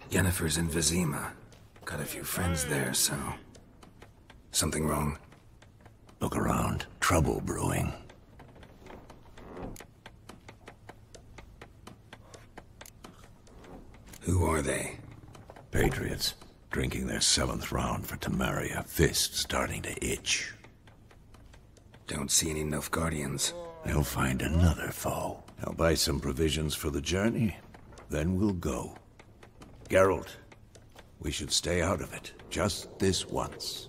Yennefer's in Vizima. Got a few friends there, so... Something wrong? Look around. Trouble brewing. Who are they? Patriots. Drinking their 7th round for Temeria. Fist starting to itch. Don't see any Nilfgaardians. They'll find another foe. I'll buy some provisions for the journey. Then we'll go. Geralt, we should stay out of it. Just this once.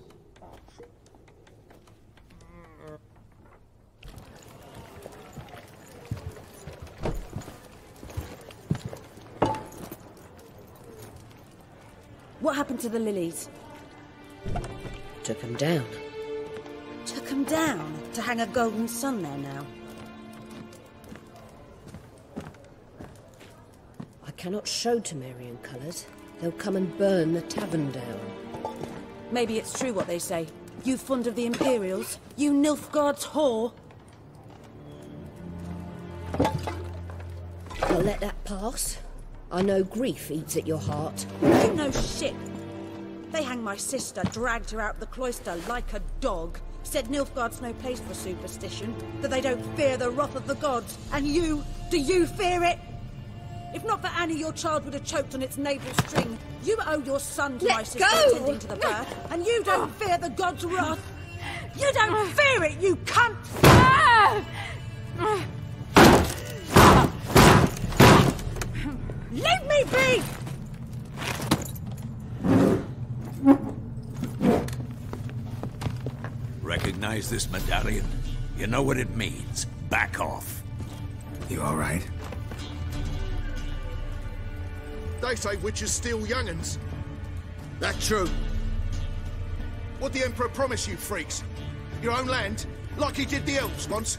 What happened to the lilies? Took them down. Took them down to hang a golden sun there now. I cannot show Temerian colours. They'll come and burn the tavern down. Maybe it's true what they say. You fond of the Imperials? You Nilfgaard's whore? I'll let that pass. I know grief eats at your heart. You know shit. They hanged my sister, dragged her out the cloister like a dog. Said Nilfgaard's no place for superstition, that they don't fear the wrath of the gods. And you, do you fear it? If not for Annie, your child would have choked on its navel string. You owe your son to my sister attending to the birth, and you don't fear the gods' wrath. You don't fear it, you cunt! Leave me be! Recognize this medallion? You know what it means. Back off. You all right? They say witches steal young'uns. That true? What'd the Emperor promise you, freaks? Your own land? Like he did the elves once?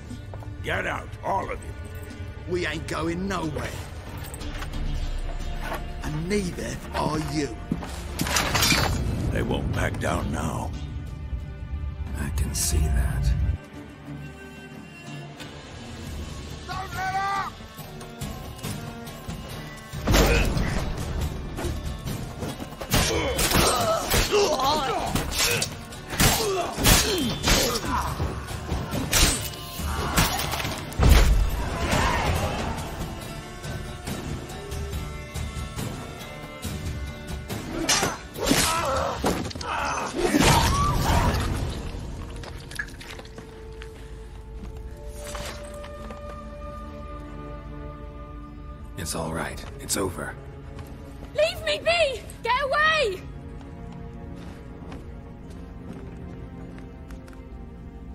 Get out, all of you. We ain't going nowhere. And neither are you. They won't back down now. I can see that. Don't let up! It's all right. It's over. Leave me be! Get away!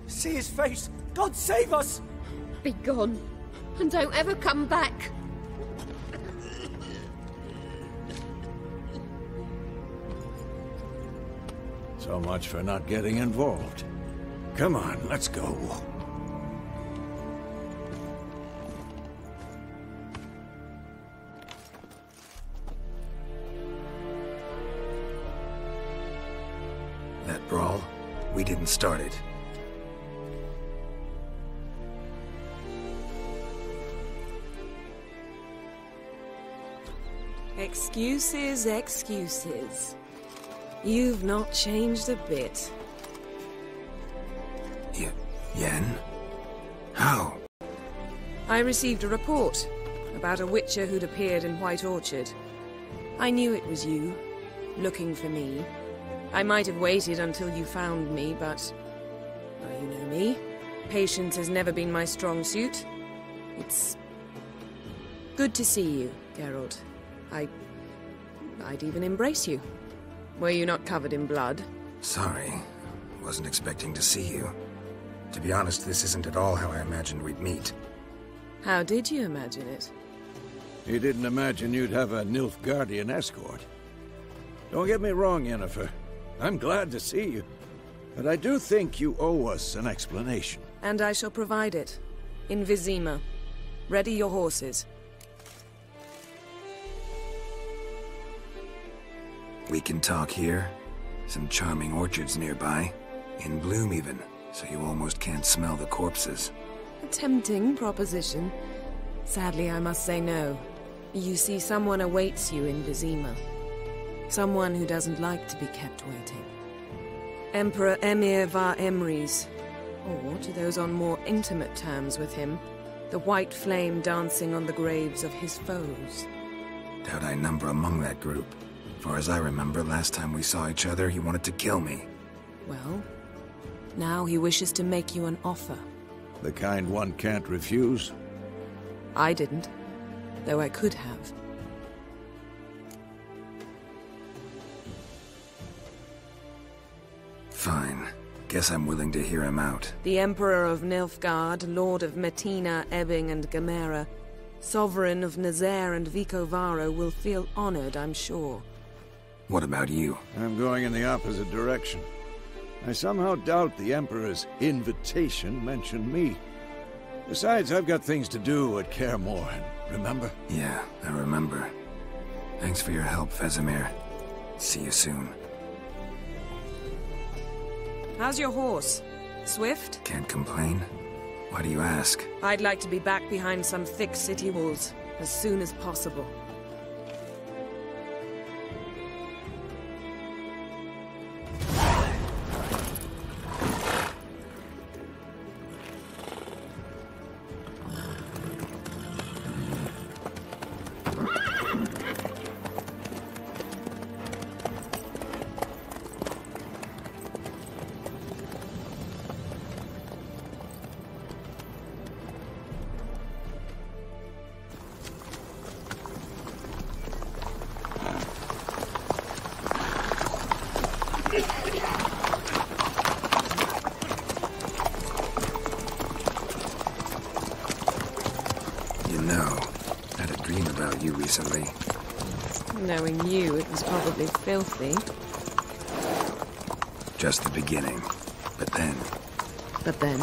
See his face! God save us! Be gone, and don't ever come back. So much for not getting involved. Come on, let's go. That brawl, we didn't start it. Excuses, excuses. You've not changed a bit. Yen? How? I received a report about a witcher who'd appeared in White Orchard. I knew it was you, looking for me. I might have waited until you found me, but... well, you know me. Patience has never been my strong suit. It's... good to see you, Geralt. I'd even embrace you. Were you not covered in blood? Sorry. Wasn't expecting to see you. To be honest, this isn't at all how I imagined we'd meet. How did you imagine it? You didn't imagine you'd have a Nilfgaardian escort. Don't get me wrong, Yennefer. I'm glad to see you. But I do think you owe us an explanation. And I shall provide it. In Vizima. Ready your horses. We can talk here. Some charming orchards nearby. In bloom even, so you almost can't smell the corpses. A tempting proposition. Sadly, I must say no. You see, someone awaits you in Vizima. Someone who doesn't like to be kept waiting. Emperor Emir var Emrys, or to those on more intimate terms with him, the white flame dancing on the graves of his foes. Doubt I number among that group. Far as I remember, last time we saw each other, he wanted to kill me. Well, now he wishes to make you an offer. The kind one can't refuse? I didn't, though I could have. Fine. Guess I'm willing to hear him out. The Emperor of Nilfgaard, Lord of Metina, Ebbing and Gamera, Sovereign of Nazaire and Vicovaro will feel honored, I'm sure. What about you? I'm going in the opposite direction. I somehow doubt the Emperor's invitation mentioned me. Besides, I've got things to do at Kaer Morhen, remember? Yeah, I remember. Thanks for your help, Vesemir. See you soon. How's your horse? Swift? Can't complain. Why do you ask? I'd like to be back behind some thick city walls as soon as possible. You know, I had a dream about you recently. Knowing you, it was probably filthy. Just the beginning. But then... But then...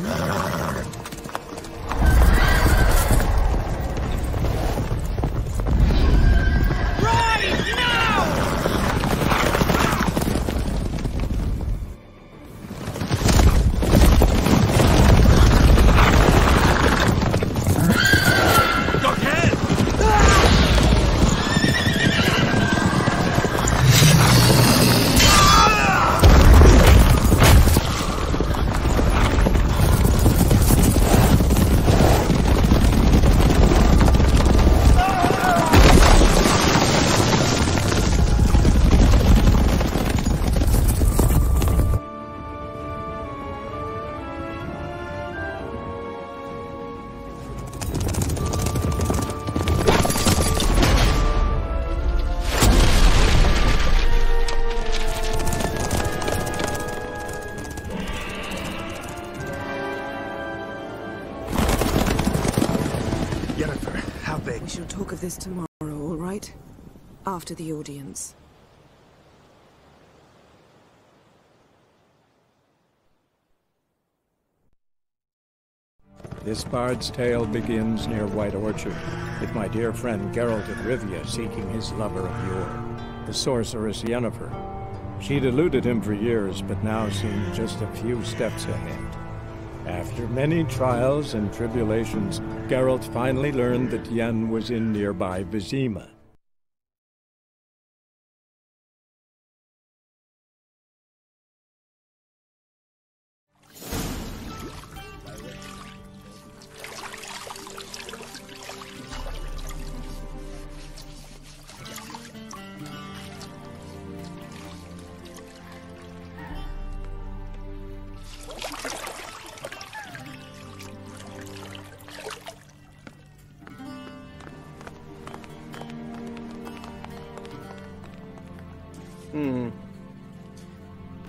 We shall talk of this tomorrow, all right? After the audience. This bard's tale begins near White Orchard, with my dear friend Geralt of Rivia seeking his lover of yore, the sorceress Yennefer. She'd eluded him for years, but now seemed just a few steps ahead. After many trials and tribulations, Geralt finally learned that Yen was in nearby Vizima.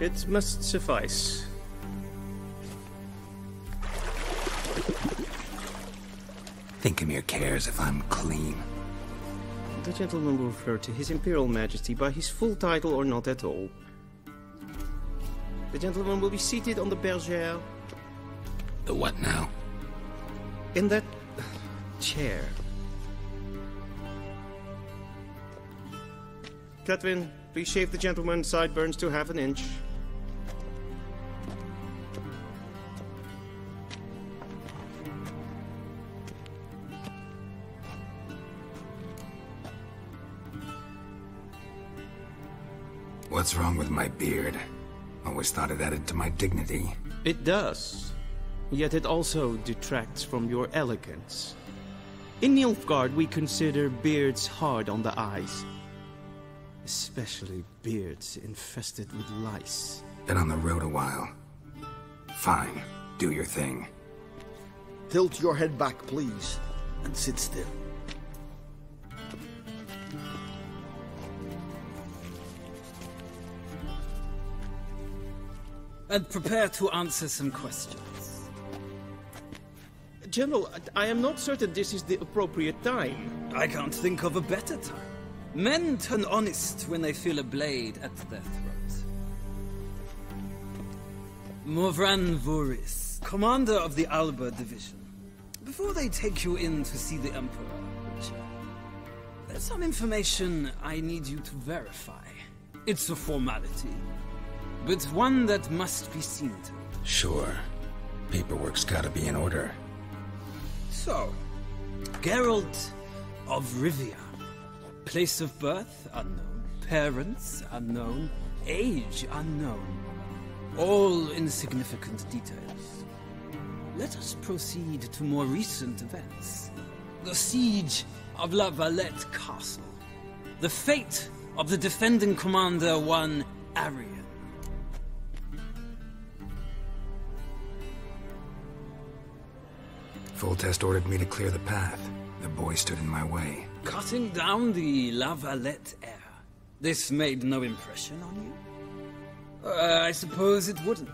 It must suffice. Thinkemere cares if I'm clean. The gentleman will refer to His Imperial Majesty by his full title or not at all. The gentleman will be seated on the bergère. The what now? In that chair. Catwin, please shave the gentleman's sideburns to half an inch. What's wrong with my beard? Always thought it added to my dignity. It does. Yet it also detracts from your elegance. In Nilfgaard, we consider beards hard on the eyes. Especially beards infested with lice. Been on the road a while. Fine. Do your thing. Tilt your head back, please, and sit still. And prepare to answer some questions. General, I am not certain this is the appropriate time. I can't think of a better time. Men turn honest when they feel a blade at their throat. Morvran Voris, commander of the Alba Division. Before they take you in to see the Emperor, there's some information I need you to verify. It's a formality, but one that must be seen to. Sure. Paperwork's gotta be in order. So, Geralt of Rivia. Place of birth, unknown. Parents, unknown. Age, unknown. All insignificant details. Let us proceed to more recent events. The siege of La Valette Castle. The fate of the defending commander, one Arian. Foltest ordered me to clear the path. The boy stood in my way. Cutting down the La Valette heir. This made no impression on you? I suppose it wouldn't.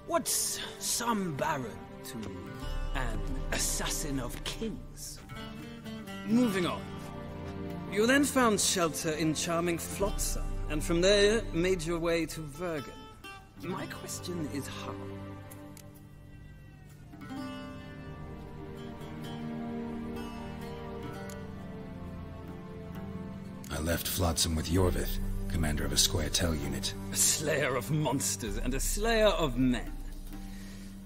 What's some baron to an assassin of kings? Moving on. You then found shelter in charming Flotsam, and from there made your way to Vergen. My question is how? I left Flotsam with Yorvith, commander of a Scoia'tael unit. A slayer of monsters and a slayer of men.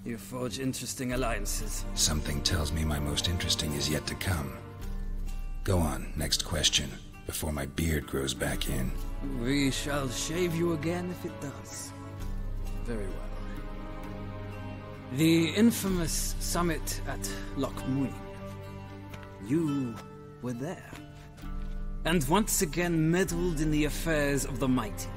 You forge interesting alliances. Something tells me my most interesting is yet to come. Go on, next question, before my beard grows back in. We shall shave you again if it does. Very well. The infamous summit at Loch Muin. You were there. And once again meddled in the affairs of the mighty.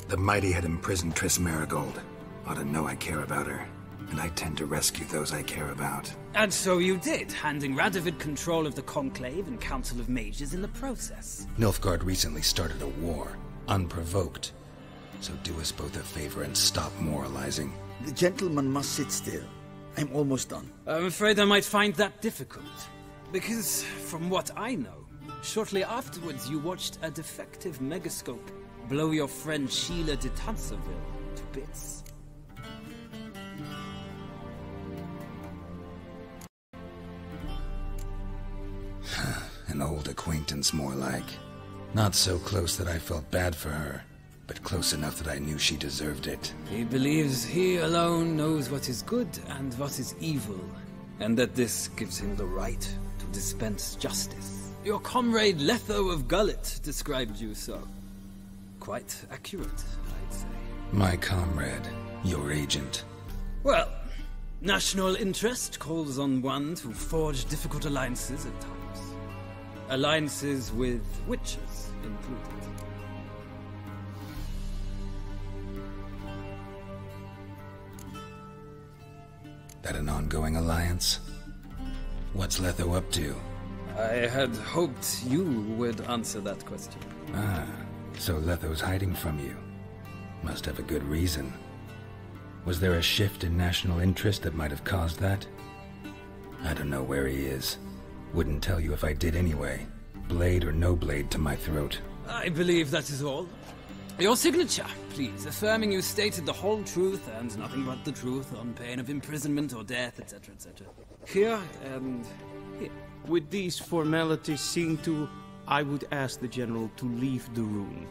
The mighty had imprisoned Triss Marigold. Ought to know I care about her. And I tend to rescue those I care about. And so you did, handing Radovid control of the Conclave and Council of Mages in the process. Nilfgaard recently started a war, unprovoked. So do us both a favor and stop moralizing. The gentleman must sit still. I'm almost done. I'm afraid I might find that difficult. Because, from what I know, shortly afterwards you watched a defective megascope blow your friend Sheila de Tanserville to bits. An old acquaintance, more like. Not so close that I felt bad for her, but close enough that I knew she deserved it. He believes he alone knows what is good and what is evil, and that this gives him the right to dispense justice. Your comrade Letho of Gullet described you so. Quite accurate, I'd say. My comrade, your agent. Well, national interest calls on one to forge difficult alliances at times. Alliances with witches included. That an ongoing alliance? What's Letho up to? I had hoped you would answer that question. Ah, so Letho's hiding from you. Must have a good reason. Was there a shift in national interest that might have caused that? I don't know where he is. Wouldn't tell you if I did anyway. Blade or no blade to my throat. I believe that is all. Your signature, please, affirming you stated the whole truth and nothing but the truth on pain of imprisonment or death, etc., etc. Here and here. With these formalities seen to, I would ask the General to leave the room.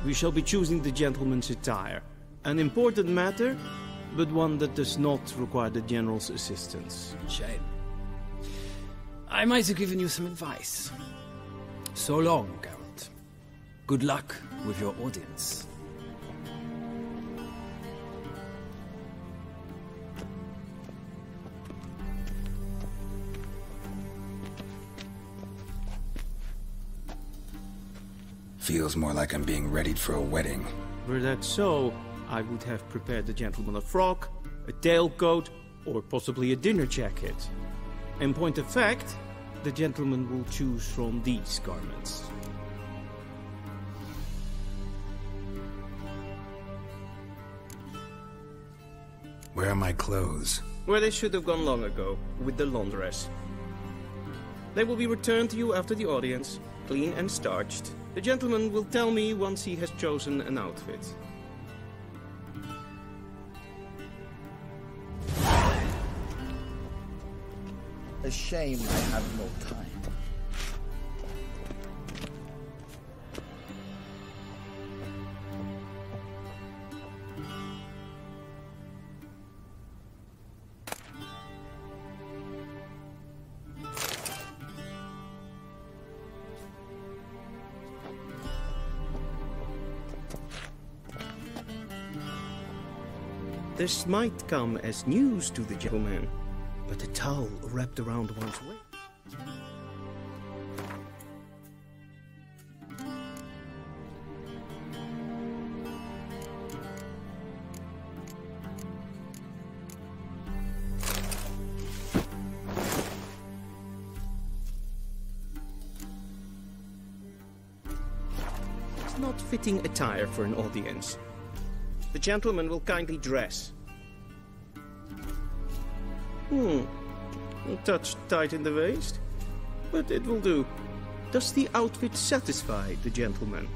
We shall be choosing the gentleman's attire. An important matter, but one that does not require the General's assistance. Shame. I might have given you some advice. So long, Geralt. Good luck with your audience. Feels more like I'm being readied for a wedding. Were that so, I would have prepared the gentleman a frock, a tailcoat, or possibly a dinner jacket. In point of fact, the gentleman will choose from these garments. Where are my clothes? Where they should have gone long ago, with the laundress. They will be returned to you after the audience, clean and starched. The gentleman will tell me once he has chosen an outfit. A shame I have no time. This might come as news to the gentleman, but a towel wrapped around one's waist. It's not fitting attire for an audience. The gentleman will kindly dress. A touch tight in the waist, but it will do. Does the outfit satisfy the gentleman?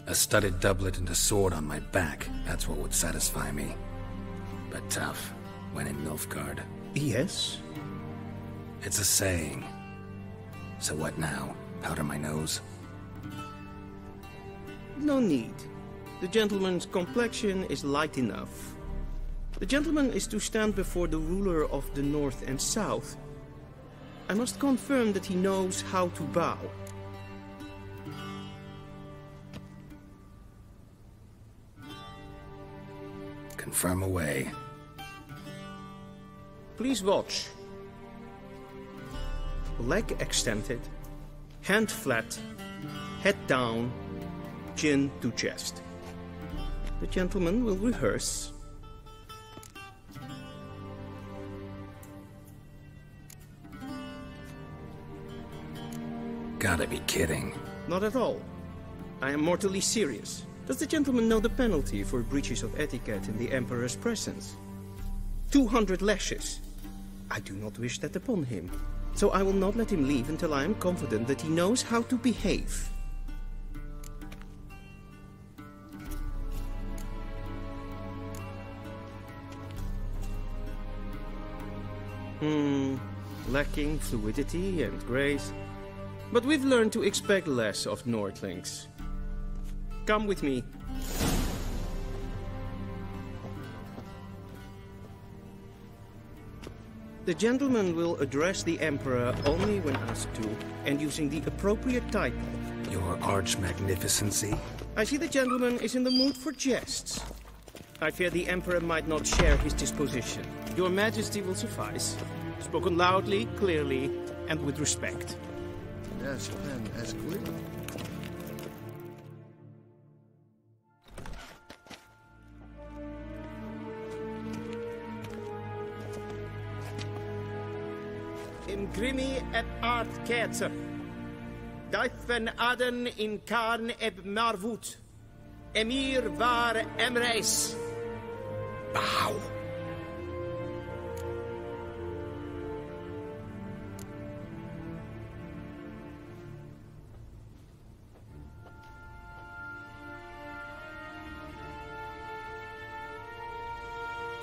A studded doublet and a sword on my back, that's what would satisfy me. But tough, when in Nilfgaard. Yes? It's a saying. So what now? Powder my nose? No need. The gentleman's complexion is light enough. The gentleman is to stand before the ruler of the North and South. I must confirm that he knows how to bow. Confirm away. Please watch. Leg extended, hand flat, head down, chin to chest. The gentleman will rehearse. Gotta be kidding. Not at all. I am mortally serious. Does the gentleman know the penalty for breaches of etiquette in the Emperor's presence? 200 lashes. I do not wish that upon him. So I will not let him leave until I am confident that he knows how to behave. Lacking fluidity and grace. But we've learned to expect less of Nordlings. Come with me. The gentleman will address the Emperor only when asked to, and using the appropriate title. Your Arch-Magnificency? I see the gentleman is in the mood for jests. I fear the Emperor might not share his disposition. Your Majesty will suffice. Spoken loudly, clearly, and with respect. Yes, then, as good. In grimi et art ketzer. Daifen aden in karn eb marvut. Emir var emreis. Bow.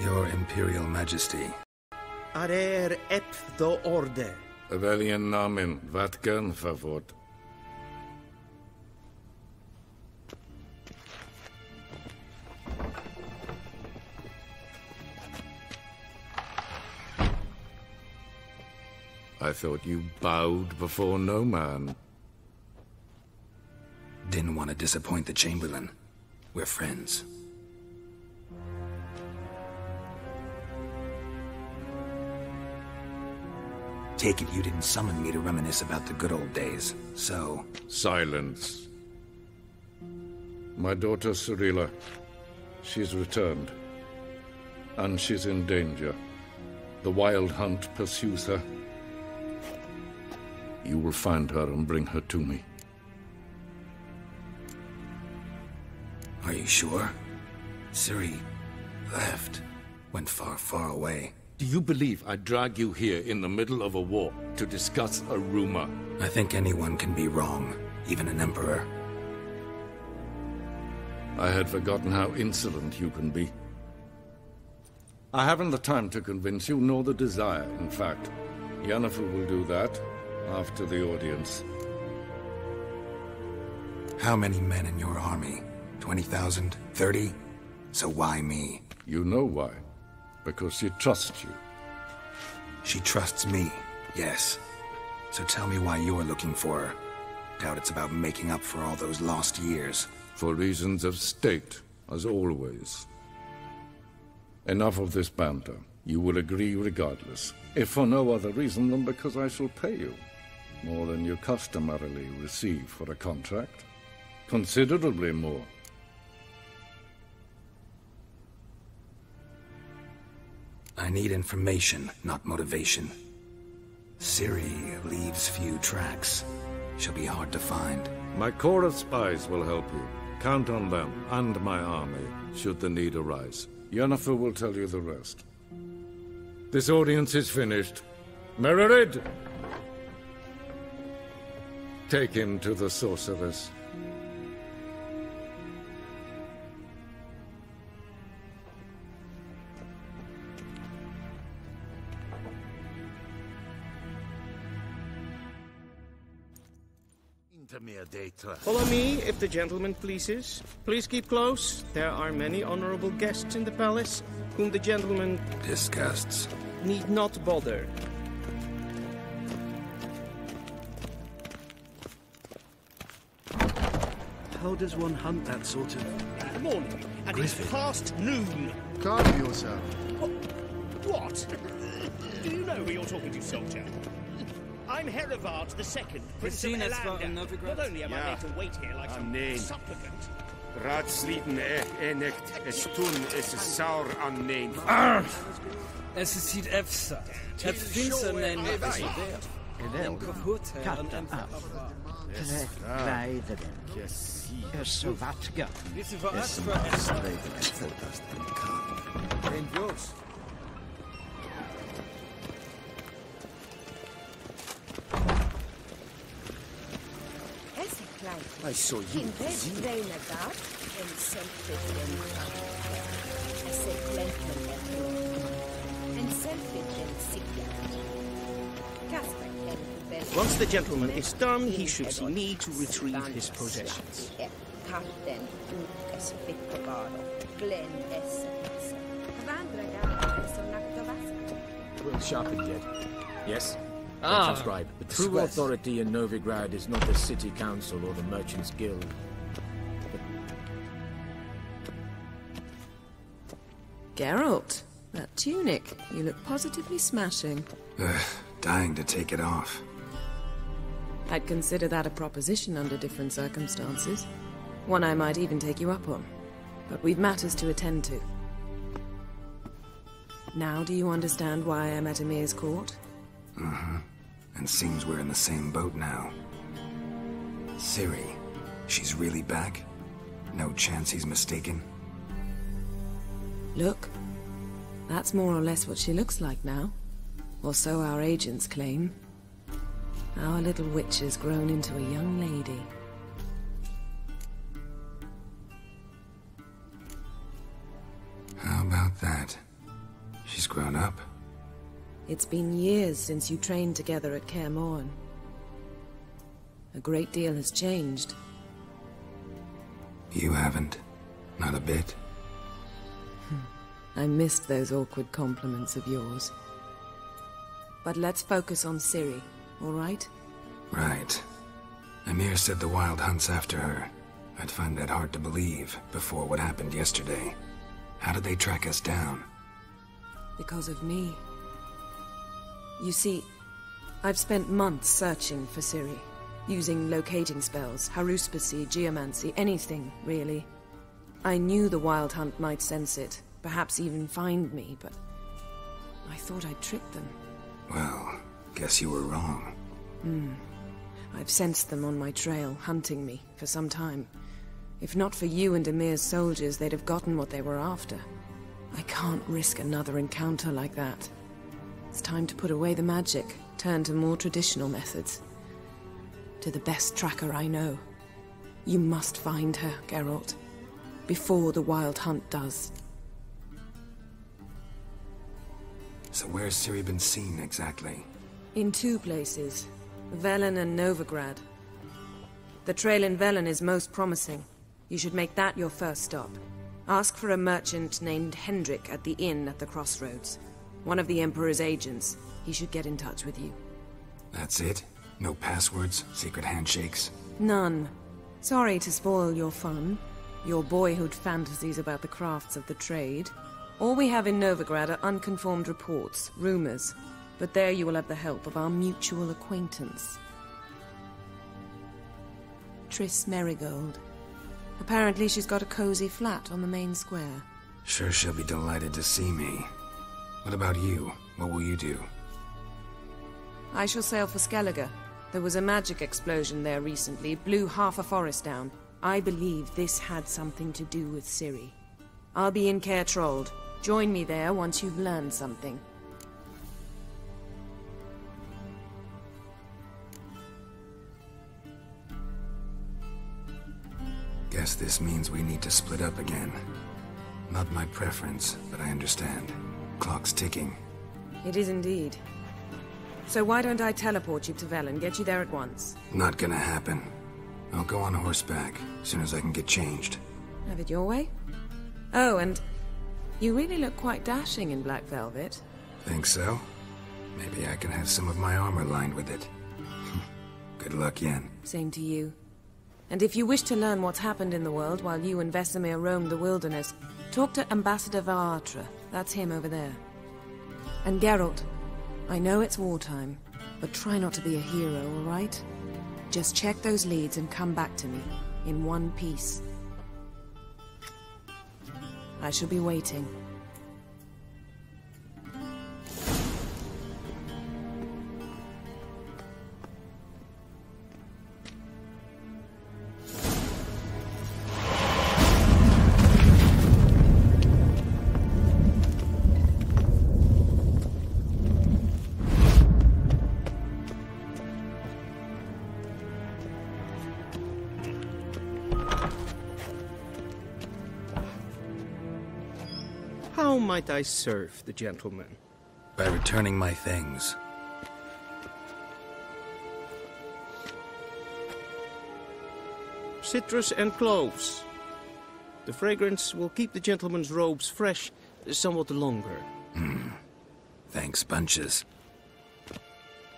Your Imperial Majesty. Arer ep do orde. Welchen Namen? Wat kan favort? I thought you bowed before no man. Didn't want to disappoint the Chamberlain. We're friends. Take it you didn't summon me to reminisce about the good old days, so... Silence. My daughter Cirilla, she's returned. And she's in danger. The Wild Hunt pursues her. You will find her and bring her to me. Are you sure? Ciri left. Went far, far away. Do you believe I'd drag you here in the middle of a war to discuss a rumor? I think anyone can be wrong, even an emperor. I had forgotten how insolent you can be. I haven't the time to convince you, nor the desire, in fact. Yennefer will do that after the audience. How many men in your army? 20,000? 30? So why me? You know why. Because she trusts you. She trusts me, yes. So tell me why you're looking for her. Doubt it's about making up for all those lost years. For reasons of state, as always. Enough of this banter. You will agree regardless. If for no other reason than because I shall pay you. More than you customarily receive for a contract. Considerably more. I need information, not motivation. Ciri leaves few tracks. She'll be hard to find. My corps of spies will help you. Count on them, and my army, should the need arise. Yennefer will tell you the rest. This audience is finished. Mererid! Take him to the sorceress. Follow me, if the gentleman pleases. Please keep close. There are many honorable guests in the palace, whom the gentleman... disgusts. ...need not bother. How does one hunt that sort of... Morning, and Griffin. it's past noon. Calm yourself. What? Do you know who you're talking to, soldier? I'm Herivard II, Prince of Elander. Not only am I made to wait here like some supplicant... Raadsleden echt es tun es saur an neem. Es is niet efsa. Het finster neem me En katten af. Kleider. Så vatka. I saw you. Once the gentleman is done, he should see me to retrieve his possessions. We'll sharpen yet. Yes? Ah, Subscribe. The true authority in Novigrad is not the city council or the merchants guild. Geralt, that tunic. You look positively smashing. Dying to take it off. I'd consider that a proposition under different circumstances. One I might even take you up on. But we've matters to attend to. Now do you understand why I'm at Emir's court? Mm-hmm. And seems we're in the same boat now. Ciri, she's really back? No chance he's mistaken? Look, that's more or less what she looks like now. Or so our agents claim. Our little witch has grown into a young lady. How about that? She's grown up? It's been years since you trained together at Kaer Morhen. A great deal has changed. You haven't. Not a bit. I missed those awkward compliments of yours. But let's focus on Ciri, all right? Right. Emir said the Wild Hunt's after her. I'd find that hard to believe before what happened yesterday. How did they track us down? Because of me. You see, I've spent months searching for Ciri, using locating spells, haruspicy, geomancy, anything, really. I knew the Wild Hunt might sense it, perhaps even find me, but I thought I'd tricked them. Well, guess you were wrong. I've sensed them on my trail, hunting me, for some time. If not for you and Emir's soldiers, they'd have gotten what they were after. I can't risk another encounter like that. It's time to put away the magic, turn to more traditional methods. To the best tracker I know. You must find her, Geralt. Before the Wild Hunt does. So where's Ciri been seen, exactly? In 2 places. Velen and Novigrad. The trail in Velen is most promising. You should make that your first stop. Ask for a merchant named Hendrik at the inn at the crossroads. One of the Emperor's agents. He should get in touch with you. That's it? No passwords? Secret handshakes? None. Sorry to spoil your fun. Your boyhood fantasies about the crafts of the trade. All we have in Novigrad are unconfirmed reports, rumors. But there you will have the help of our mutual acquaintance. Triss Merigold. Apparently she's got a cozy flat on the main square. Sure she'll be delighted to see me. What about you? What will you do? I shall sail for Skellige. There was a magic explosion there recently, blew half a forest down. I believe this had something to do with Ciri. I'll be in Caer Trold. Join me there once you've learned something. Guess this means we need to split up again. Not my preference, but I understand. Clock's ticking. It is indeed. So why don't I teleport you to Velen, get you there at once? Not gonna happen. I'll go on horseback, as soon as I can get changed. Have it your way? Oh, and you really look quite dashing in black velvet. Think so? Maybe I can have some of my armor lined with it. Good luck, Yen. Same to you. And if you wish to learn what's happened in the world while you and Vesemir roamed the wilderness, talk to Ambassador Vaatra. That's him over there. And Geralt, I know it's wartime, but try not to be a hero, all right? Just check those leads and come back to me, in one piece. I shall be waiting. How might I serve the gentleman? By returning my things. Citrus and cloves. The fragrance will keep the gentleman's robes fresh somewhat longer. Thanks, bunches.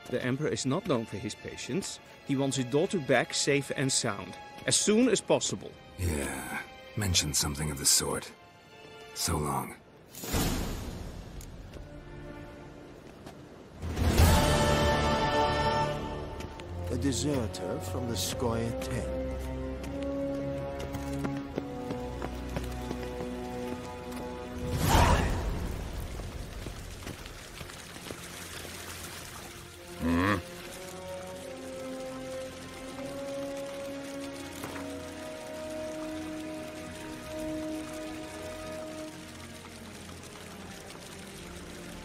The Emperor is not known for his patience. He wants his daughter back safe and sound, as soon as possible. Yeah, mentioned something of the sort. So long. A deserter from the Skoye Ten.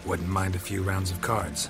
Wouldn't mind a few rounds of cards.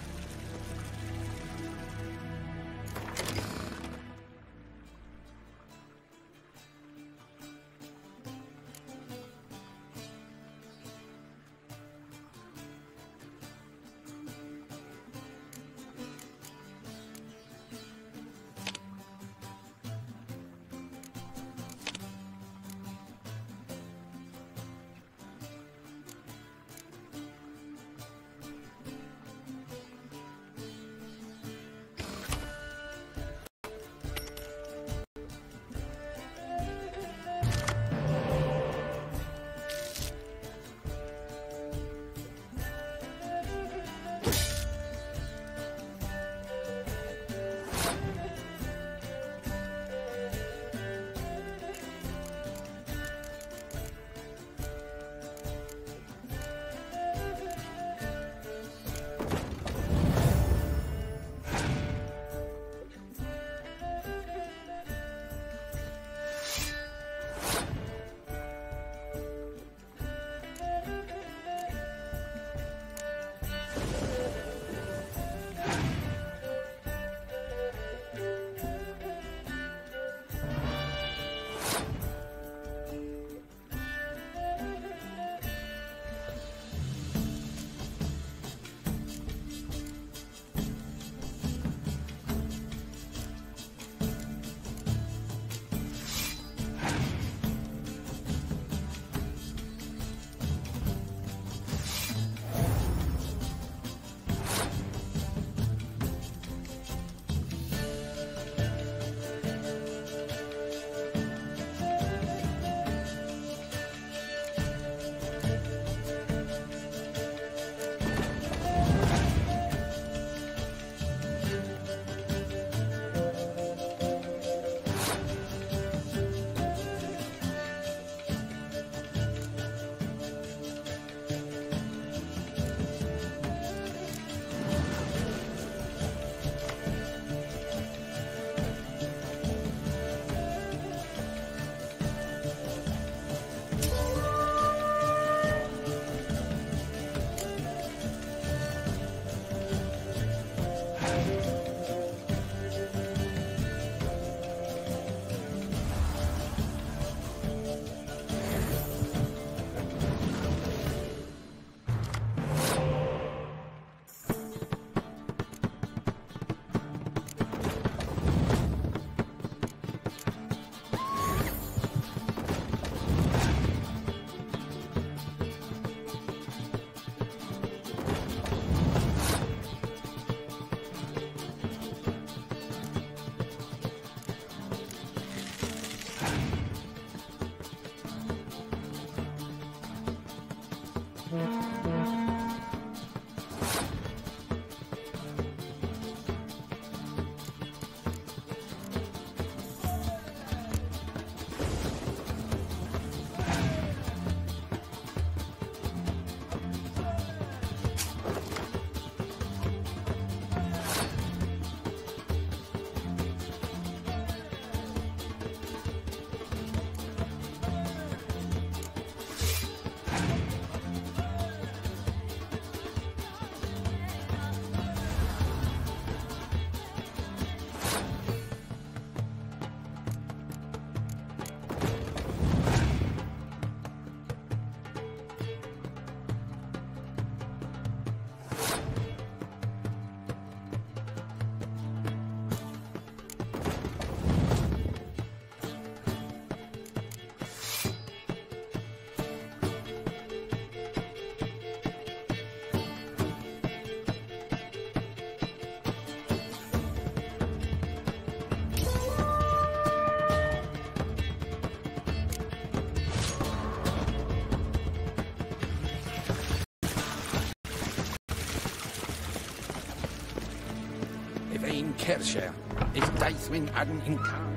Kershire. Is Deithwyn hadn't in town.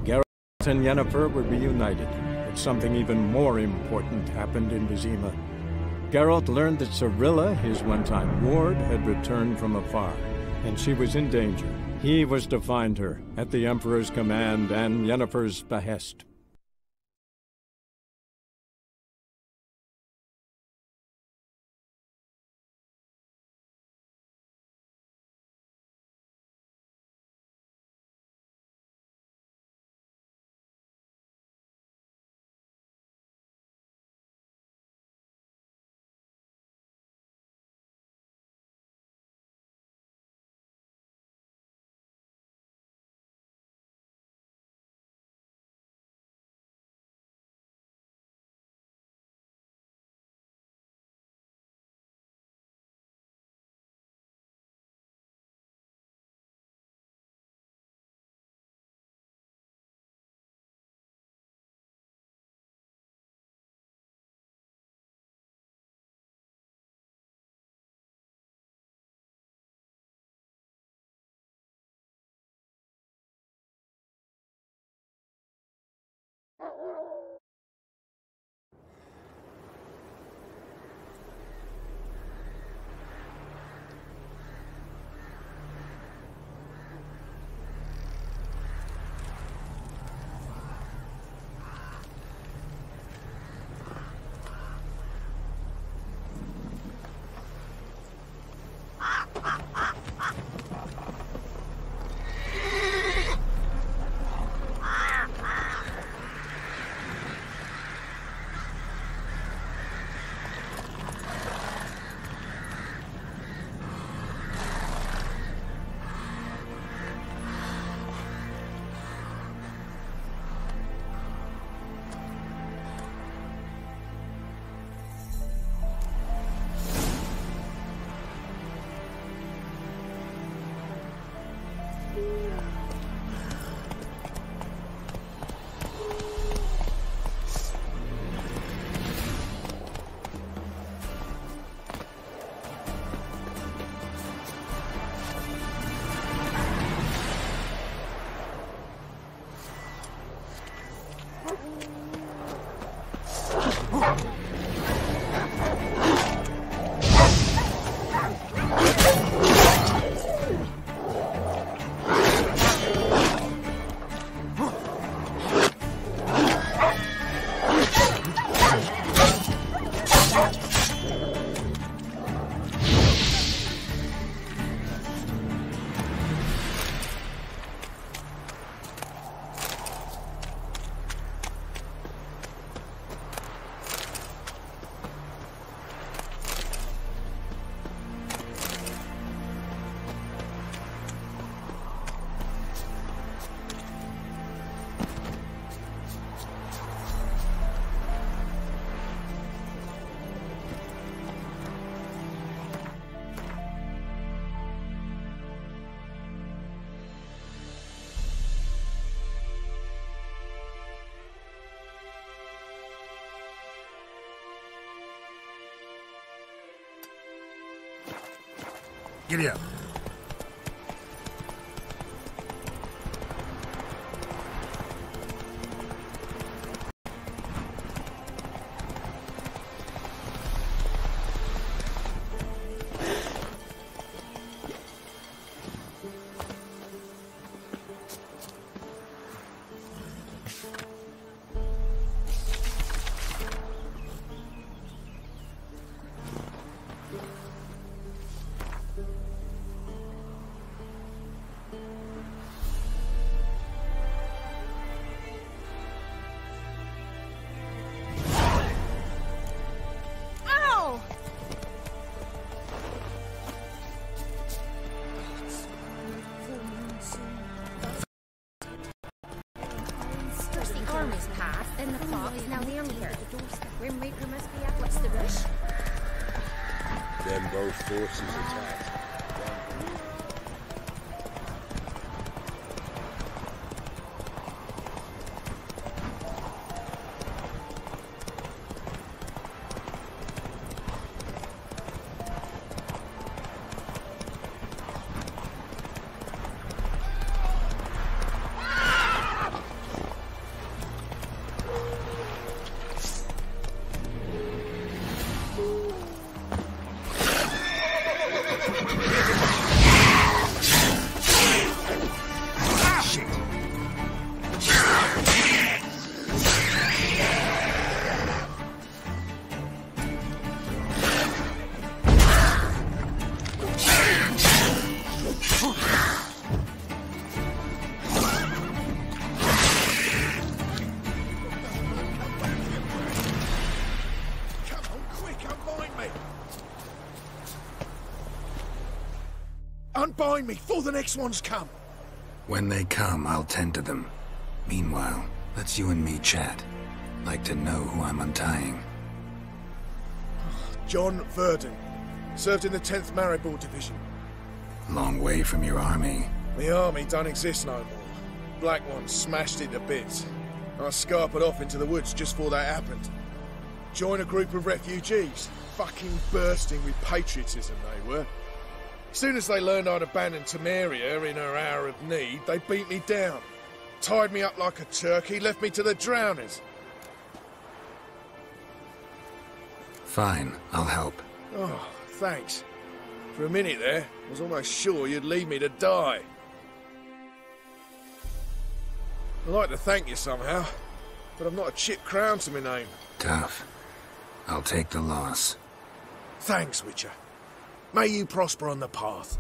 Geralt and Yennefer were reunited, but something even more important happened in Vizima. Geralt learned that Cirilla, his one-time ward, had returned from afar, and she was in danger. He was to find her, at the Emperor's command and Yennefer's behest. Giddy up. The army's passed, then the fox, now the anchor. Grim Reaper must be up. What's the rush? Then both forces attacked. Unbind me before the next ones come. When they come, I'll tend to them. Meanwhile, let's you and me chat. Like to know who I'm untying. John Verdon. Served in the 10th Maribor Division. Long way from your army. The army don't exist no more. Black Ones smashed it to bits. I scarpered off into the woods just before that happened. Joined a group of refugees. Fucking bursting with patriotism they were. As soon as they learned I'd abandoned Temeria in her hour of need, they beat me down. Tied me up like a turkey, left me to the drowners. Fine, I'll help. Oh, thanks. For a minute there, I was almost sure you'd leave me to die. I'd like to thank you somehow, but I've not a chip crown to my name. Tough. I'll take the loss. Thanks, Witcher. May you prosper on the path.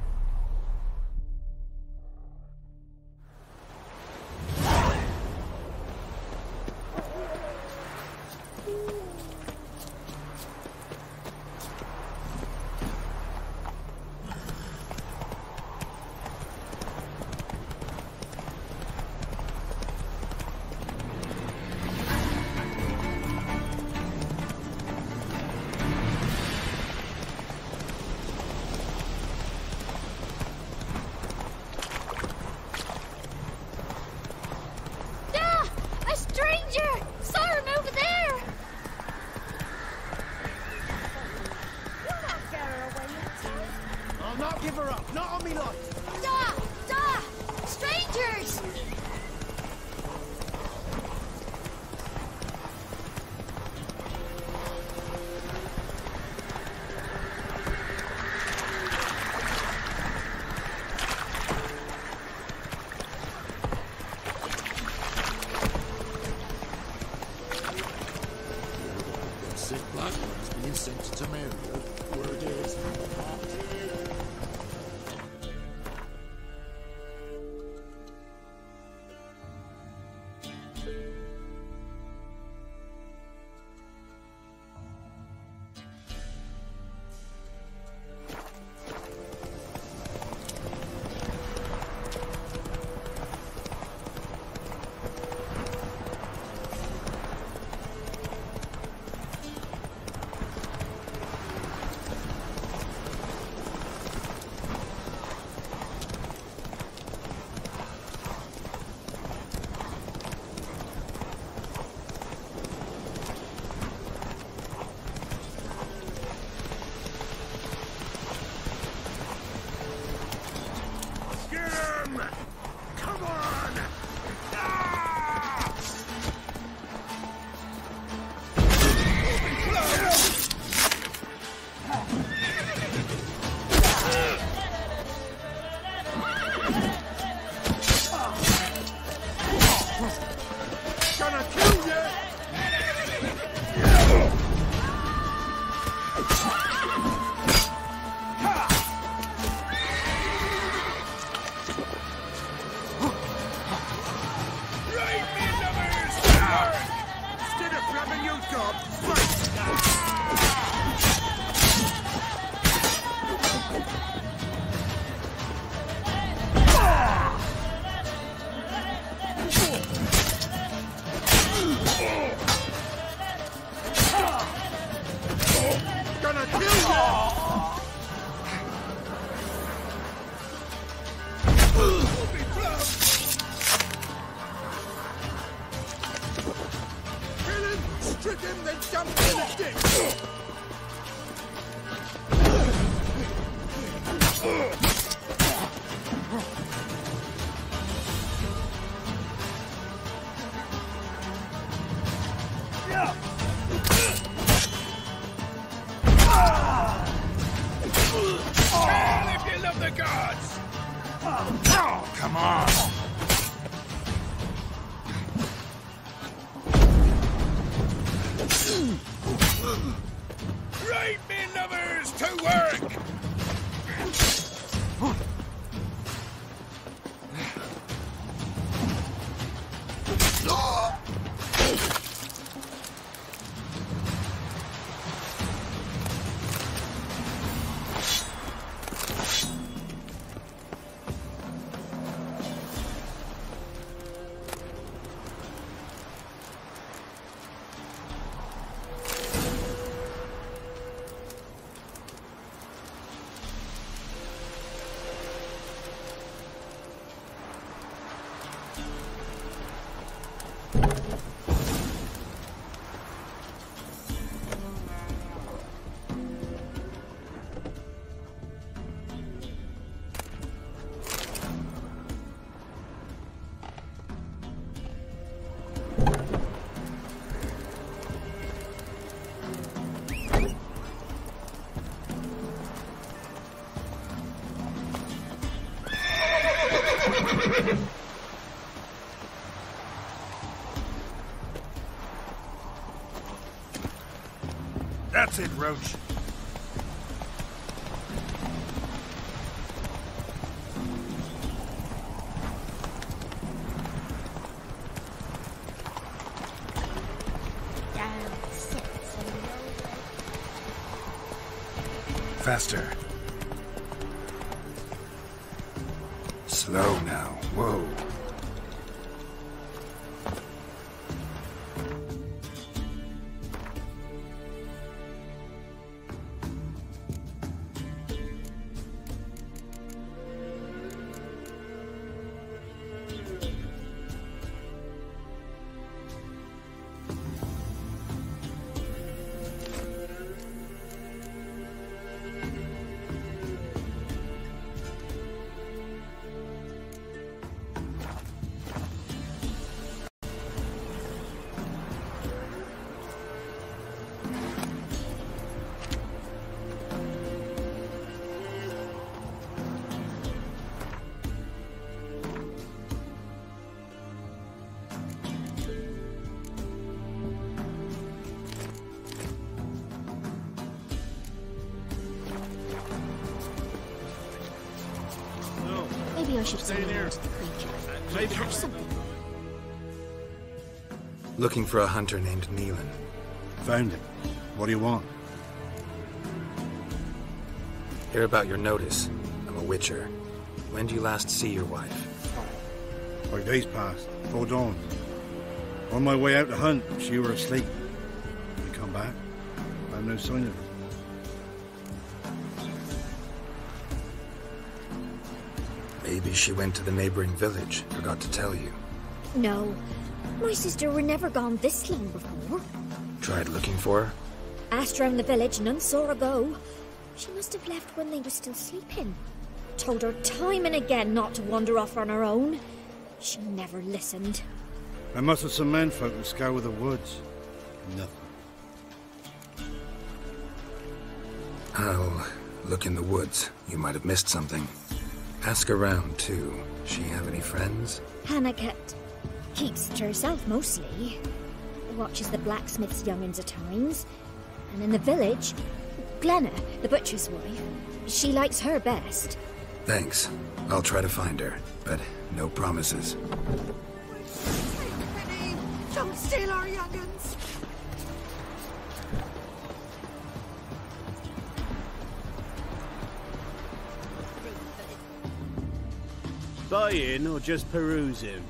Trick him, then jump in the ditch! If you love the gods! Oh, come on! Right, me lovers, to work! That's it, Roach. Faster. Slow now. Whoa. Maybe I should stay there to the creature. Maybe catch something. Looking for a hunter named Neelan. Found him. What do you want? Hear about your notice. I'm a witcher. When do you last see your wife? 5 days passed. 4 dawns. On my way out to hunt, she were asleep. I come back. I have no sign of her. Maybe she went to the neighboring village. Forgot to tell you. No. My sister were never gone this long before. Tried looking for her? Asked round the village, none saw her go. She must have left when they were still sleeping. Told her time and again not to wander off on her own. She never listened. I mustered some menfolk and scour the woods. Nothing. I'll look in the woods. You might have missed something. Ask around, too. She have any friends? Hannah keeps to herself mostly. Watches the blacksmith's young'uns at times. And in the village, Glenna, the butcher's wife, she likes her best. Thanks. I'll try to find her, but no promises. Don't steal our young'uns! Buy in or just peruse him?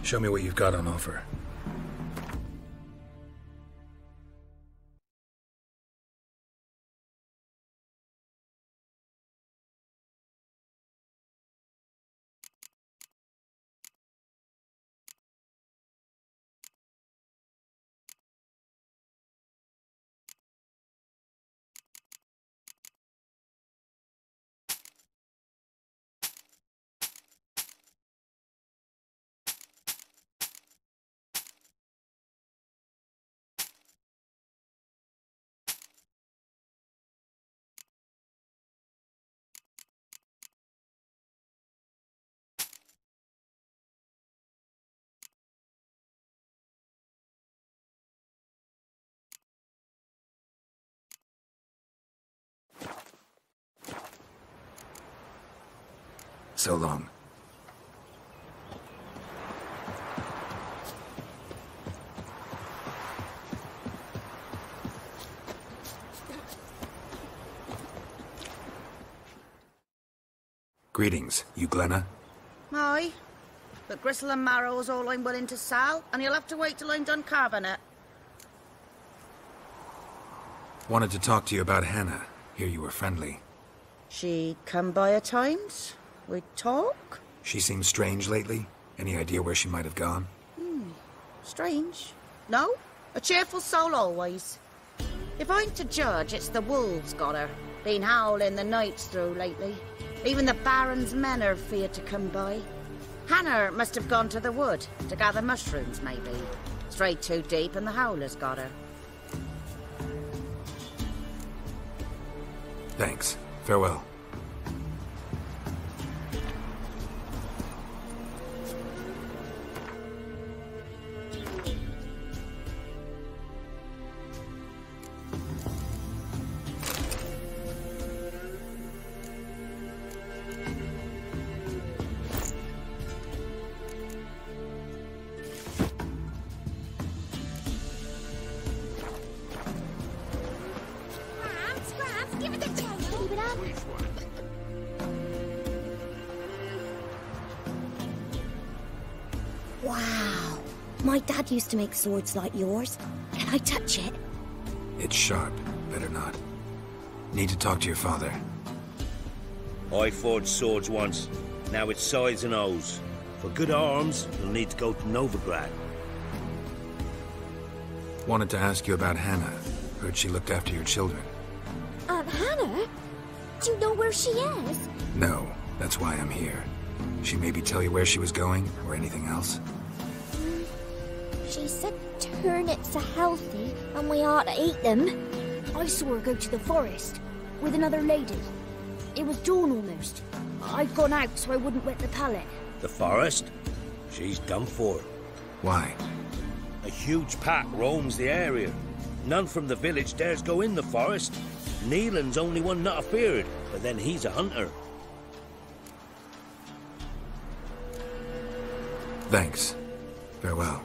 Show me what you've got on offer. So long. Greetings, you Glenna? Aye. But gristle and marrow's all I'm willing to sell, and you'll have to wait till I'm done carving it. Wanted to talk to you about Hannah. Hear you were friendly. She come by at times? We'd talk? She seems strange lately. Any idea where she might have gone? Strange. No? A cheerful soul always. If I'm to judge, it's the wolves got her. Been howling the nights through lately. Even the Baron's men are feared to come by. Hannah must have gone to the wood, to gather mushrooms, maybe. Strayed too deep and the howlers got her. Thanks. Farewell. Wow. My dad used to make swords like yours. Can I touch it? It's sharp. Better not. Need to talk to your father. I forged swords once. Now it's sides and O's. For good arms, you'll need to go to Novigrad. Wanted to ask you about Hannah. Heard she looked after your children. Aunt Hannah? Do you know where she is? No, that's why I'm here. She maybe tell you where she was going, or anything else? She said turnips are healthy, and we ought to eat them. I saw her go to the forest, with another lady. It was dawn almost. I'd gone out so I wouldn't wet the pallet. The forest? She's done for. Why? A huge pack roams the area. None from the village dares go in the forest. Neelan's only one not afeared, but then he's a hunter. Thanks. Farewell.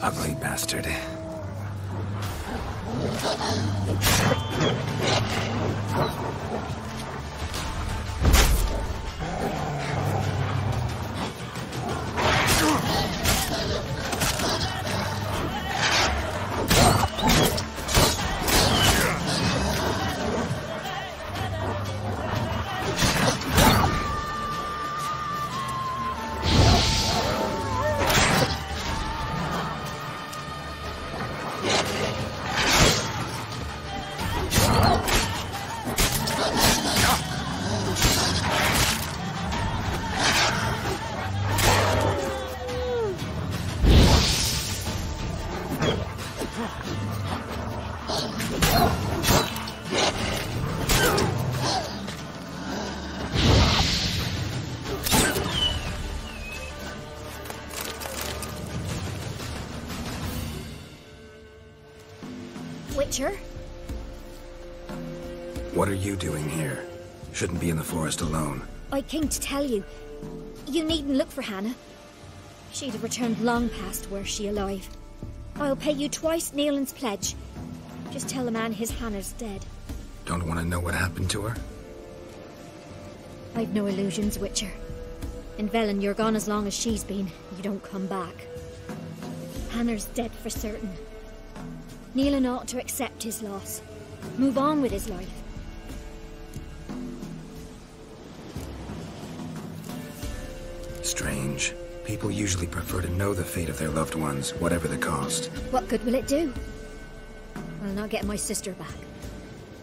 Ugly bastard. Witcher? What are you doing here? Shouldn't be in the forest alone. I came to tell you. You needn't look for Hannah. She'd have returned long past were she alive. I'll pay you twice Neelan's pledge. Just tell the man his Hannah's dead. Don't want to know what happened to her? I've no illusions, Witcher. In Velen, you're gone as long as she's been. You don't come back. Hannah's dead for certain. Nealon ought to accept his loss. Move on with his life. Strange. People usually prefer to know the fate of their loved ones, whatever the cost. What good will it do? I'll not get my sister back.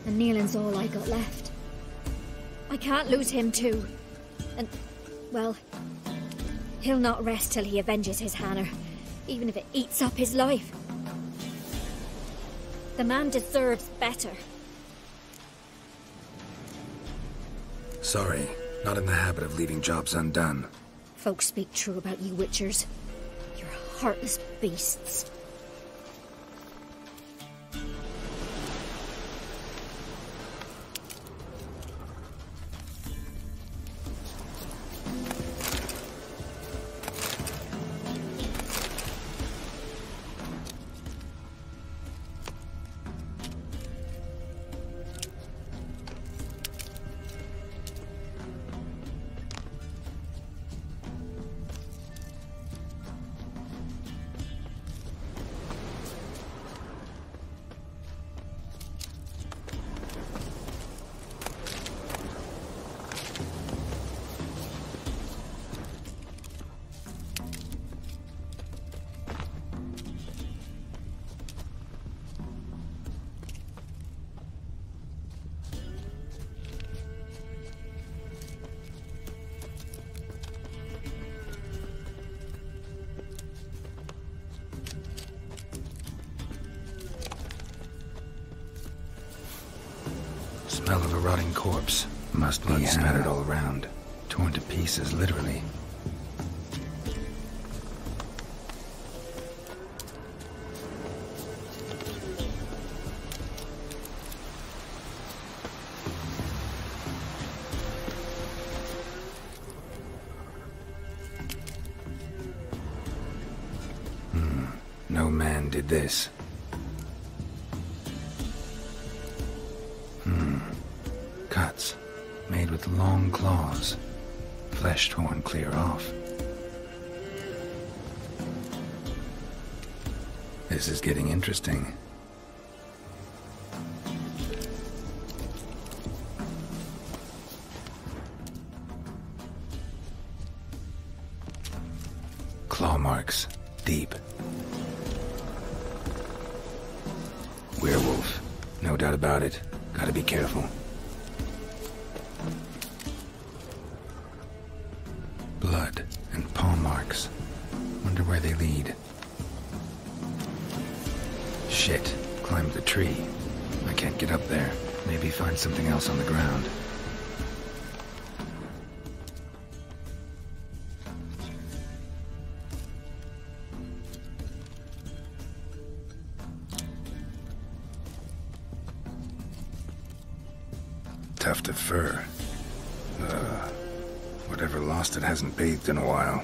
And Nealon's all I got left. I can't lose him too. And, well, he'll not rest till he avenges his Hannah, even if it eats up his life. The man deserves better. Sorry, not in the habit of leaving jobs undone. Folks speak true about you, Witchers. You're heartless beasts. Smell of a rotting corpse. Must be scattered all around. Torn to pieces, literally. No man did this. Cuts, made with long claws, flesh torn clear off. This is getting interesting. Claw marks, deep. Werewolf, no doubt about it. Gotta be careful. Blood and paw marks. Wonder where they lead. Shit, climbed the tree. I can't get up there. Maybe find something else on the ground. Tuft of fur. Whatever lost it hasn't bathed in a while.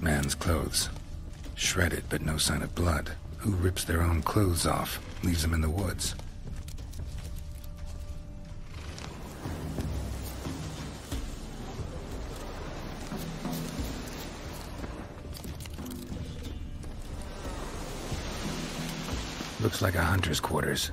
Man's clothes. Shredded, but no sign of blood. Who rips their own clothes off, leaves them in the woods? Looks like a hunter's quarters.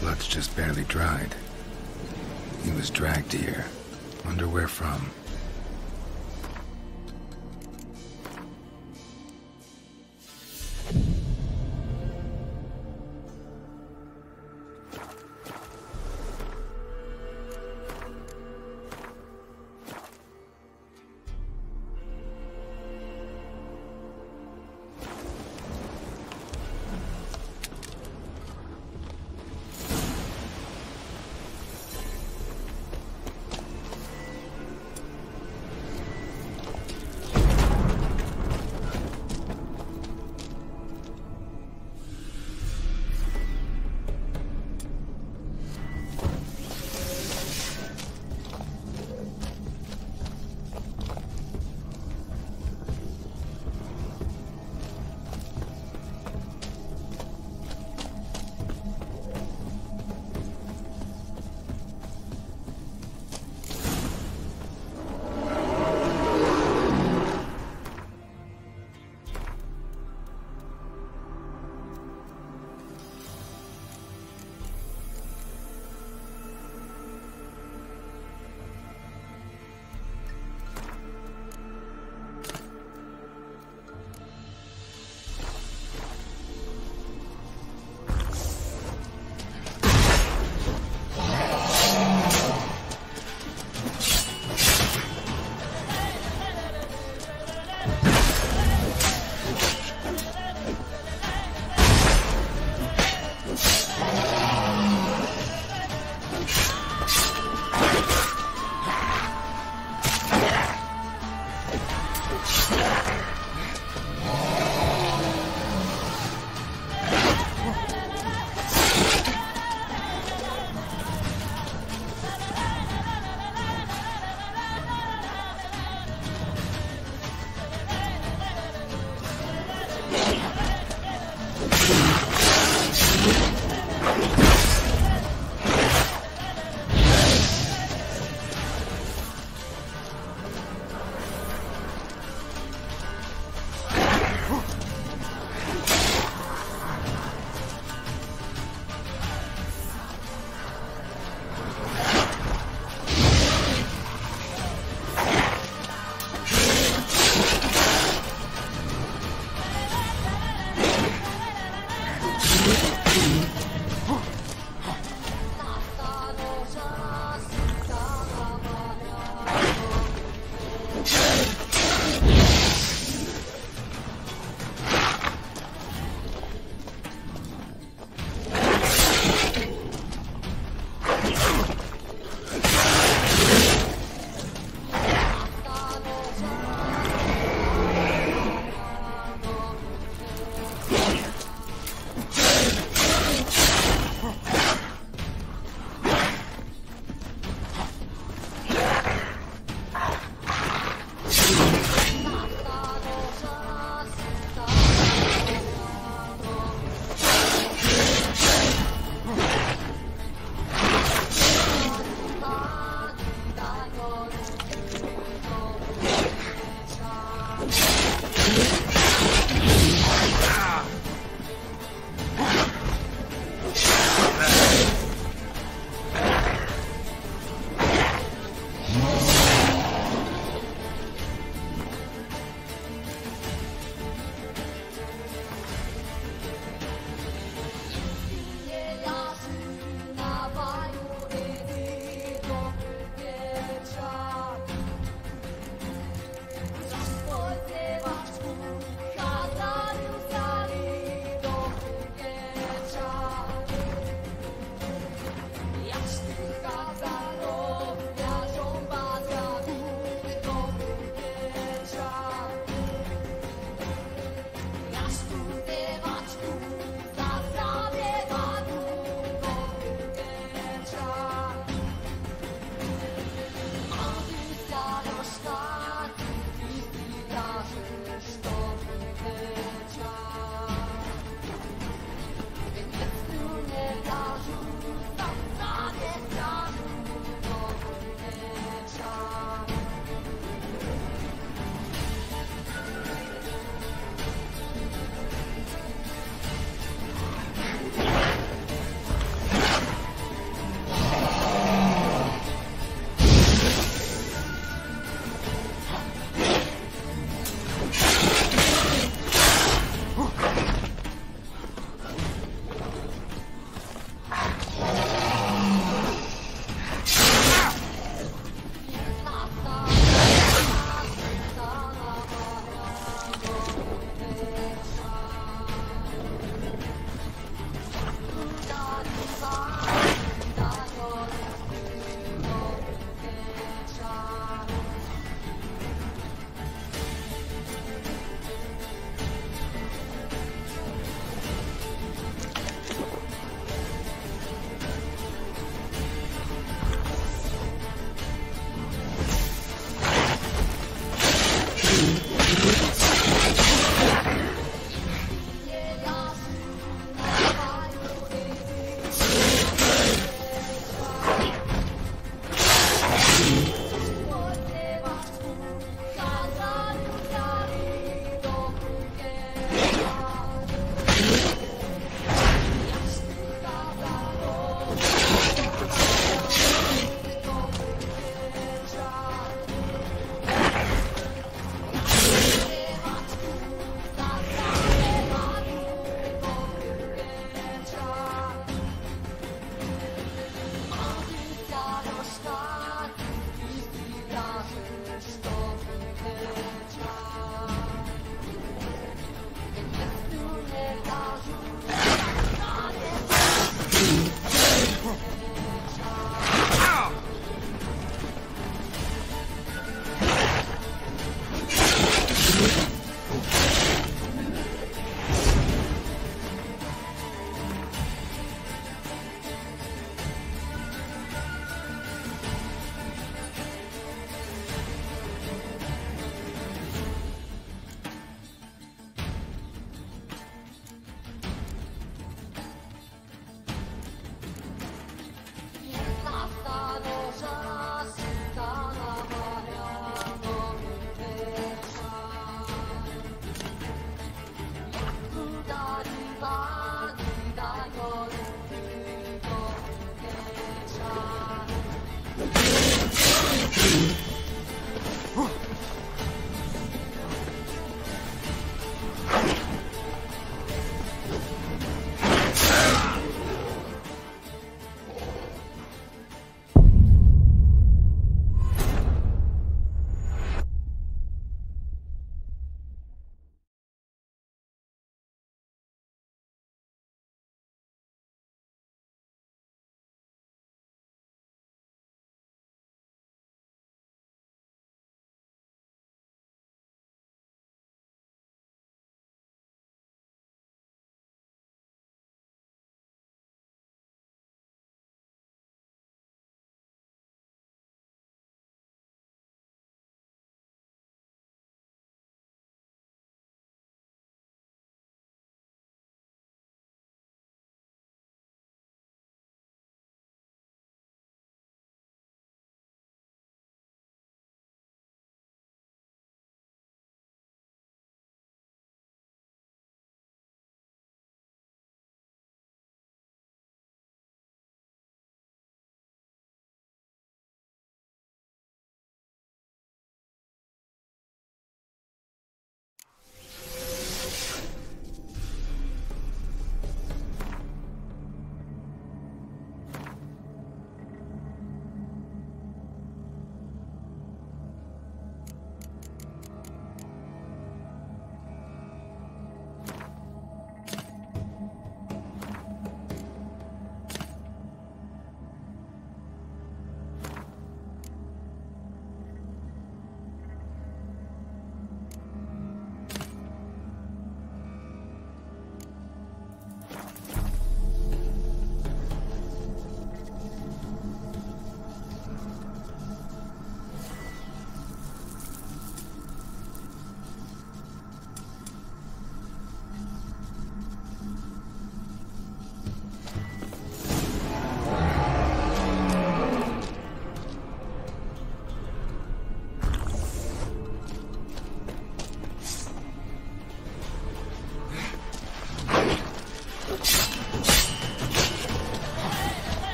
Blood's just barely dried. He was dragged here. Wonder where from.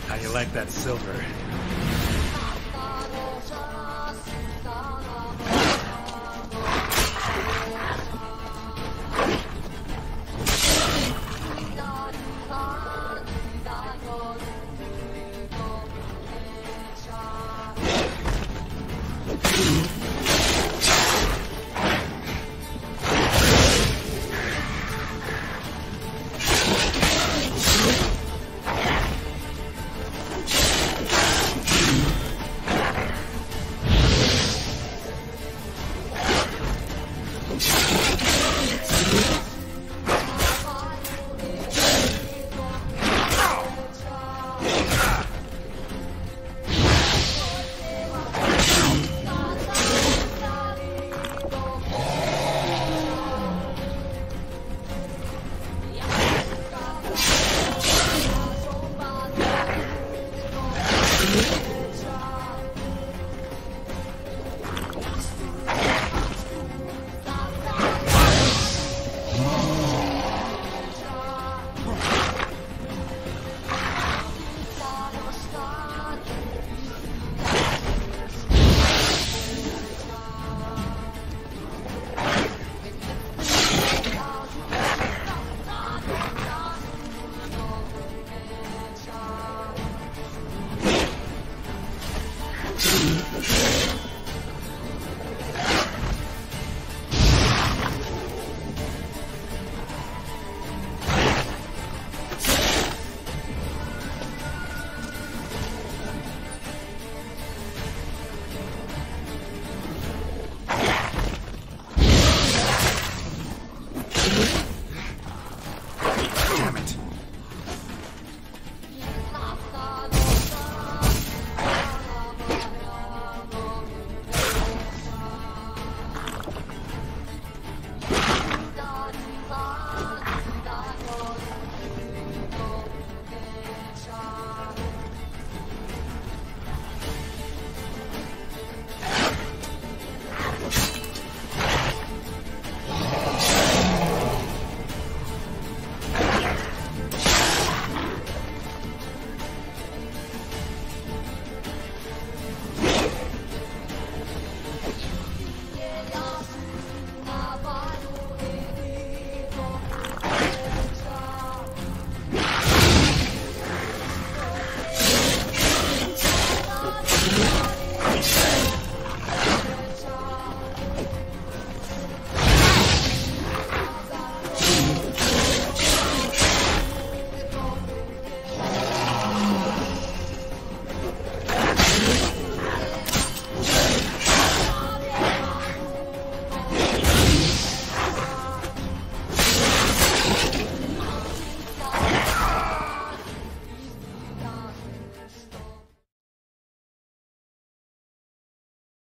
How you like that silver? You